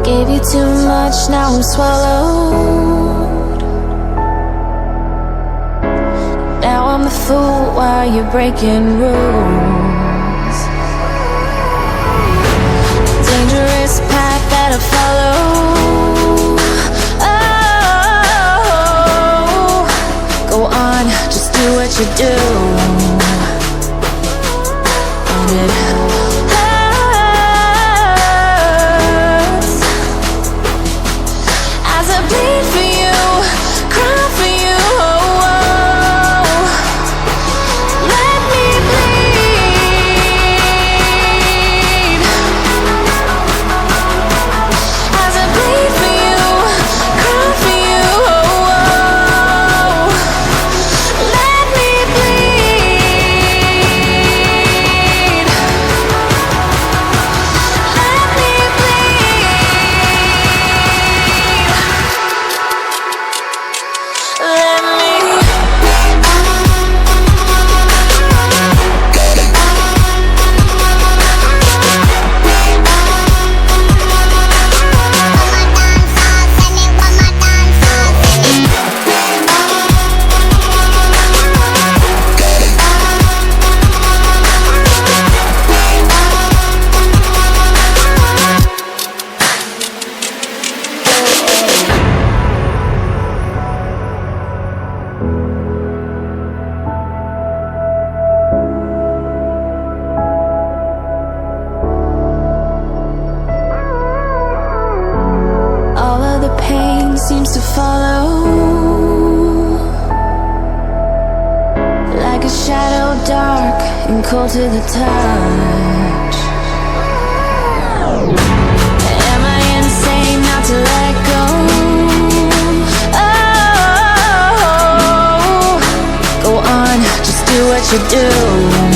Gave you too much, now I'm swallowed. Now I'm the fool while you're breaking rules. Dangerous path that I follow. Oh, go on, just do what you do. And it bleed for you, cry for you, oh, oh. Let me bleed. As I bleed for you, cry for you, oh, oh. Let me bleed. and cold to the touch. Am I insane not to let go? Oh, go on, just do what you do.